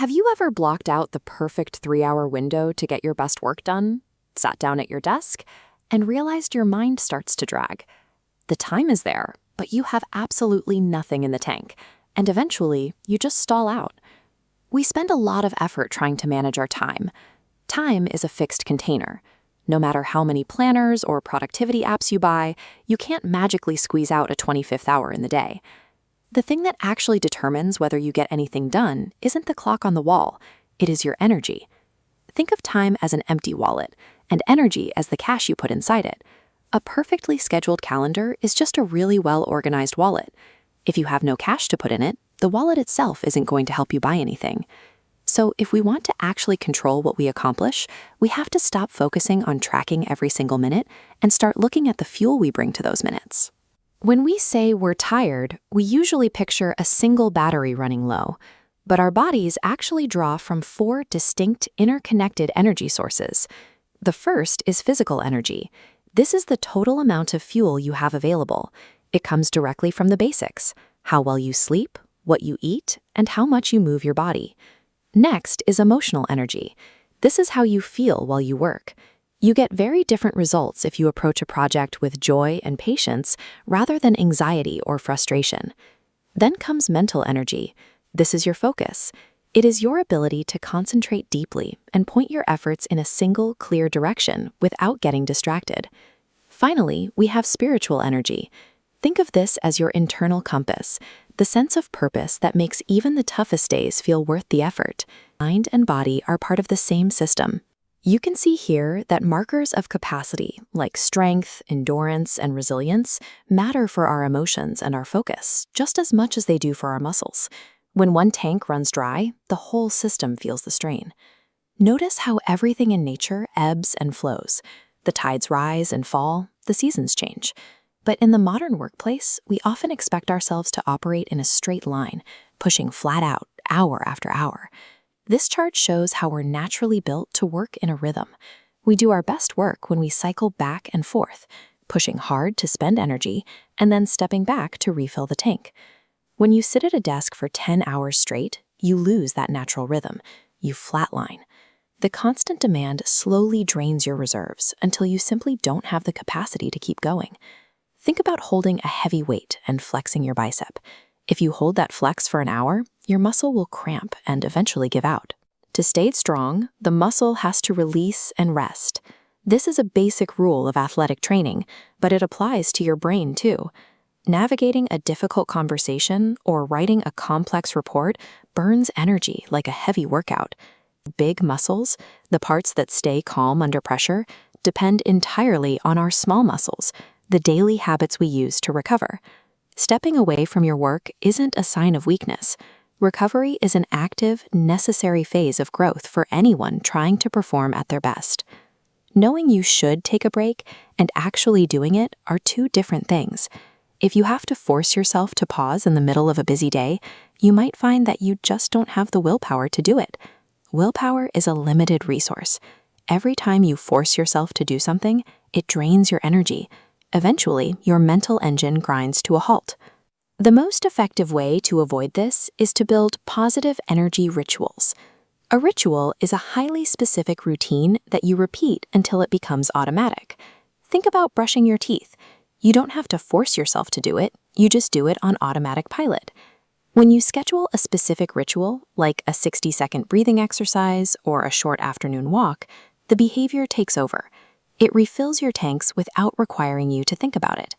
Have you ever blocked out the perfect 3-hour window to get your best work done, sat down at your desk, and realized your mind starts to drag? The time is there, but you have absolutely nothing in the tank, and eventually you just stall out. We spend a lot of effort trying to manage our time. Time is a fixed container. No matter how many planners or productivity apps you buy, you can't magically squeeze out a 25th hour in the day. The thing that actually determines whether you get anything done isn't the clock on the wall, it is your energy. Think of time as an empty wallet, and energy as the cash you put inside it. A perfectly scheduled calendar is just a really well-organized wallet. If you have no cash to put in it, the wallet itself isn't going to help you buy anything. So if we want to actually control what we accomplish, we have to stop focusing on tracking every single minute and start looking at the fuel we bring to those minutes. When we say we're tired, we usually picture a single battery running low, but our bodies actually draw from 4 distinct interconnected energy sources. The first is physical energy. This is the total amount of fuel you have available. It comes directly from the basics: how well you sleep, what you eat, and how much you move your body. Next is emotional energy. This is how you feel while you work. You get very different results if you approach a project with joy and patience rather than anxiety or frustration. Then comes mental energy. This is your focus. It is your ability to concentrate deeply and point your efforts in a single, clear direction without getting distracted. Finally, we have spiritual energy. Think of this as your internal compass, the sense of purpose that makes even the toughest days feel worth the effort. Mind and body are part of the same system. You can see here that markers of capacity, like strength, endurance, and resilience, matter for our emotions and our focus, just as much as they do for our muscles. When one tank runs dry, the whole system feels the strain. Notice how everything in nature ebbs and flows. The tides rise and fall, the seasons change. But in the modern workplace, we often expect ourselves to operate in a straight line, pushing flat out, hour after hour. This chart shows how we're naturally built to work in a rhythm. We do our best work when we cycle back and forth, pushing hard to spend energy and then stepping back to refill the tank. When you sit at a desk for 10 hours straight, you lose that natural rhythm. You flatline. The constant demand slowly drains your reserves until you simply don't have the capacity to keep going. Think about holding a heavy weight and flexing your bicep. If you hold that flex for an hour, your muscle will cramp and eventually give out. To stay strong, the muscle has to release and rest. This is a basic rule of athletic training, but it applies to your brain too. Navigating a difficult conversation or writing a complex report burns energy like a heavy workout. Big muscles, the parts that stay calm under pressure, depend entirely on our small muscles, the daily habits we use to recover. Stepping away from your work isn't a sign of weakness. Recovery is an active, necessary phase of growth for anyone trying to perform at their best. Knowing you should take a break and actually doing it are two different things. If you have to force yourself to pause in the middle of a busy day, you might find that you just don't have the willpower to do it. Willpower is a limited resource. Every time you force yourself to do something, it drains your energy. Eventually, your mental engine grinds to a halt. The most effective way to avoid this is to build positive energy rituals. A ritual is a highly specific routine that you repeat until it becomes automatic. Think about brushing your teeth. You don't have to force yourself to do it, you just do it on automatic pilot. When you schedule a specific ritual, like a 60-second breathing exercise or a short afternoon walk, the behavior takes over. It refills your tanks without requiring you to think about it.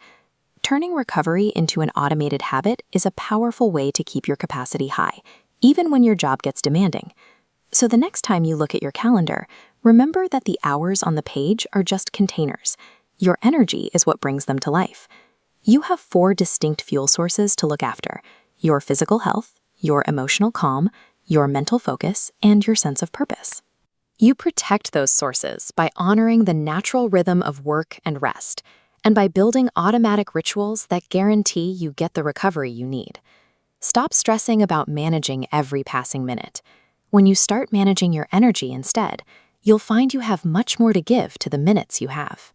Turning recovery into an automated habit is a powerful way to keep your capacity high, even when your job gets demanding. So the next time you look at your calendar, remember that the hours on the page are just containers. Your energy is what brings them to life. You have 4 distinct fuel sources to look after: your physical health, your emotional calm, your mental focus, and your sense of purpose. You protect those sources by honoring the natural rhythm of work and rest, and by building automatic rituals that guarantee you get the recovery you need. Stop stressing about managing every passing minute. When you start managing your energy instead, you'll find you have much more to give to the minutes you have.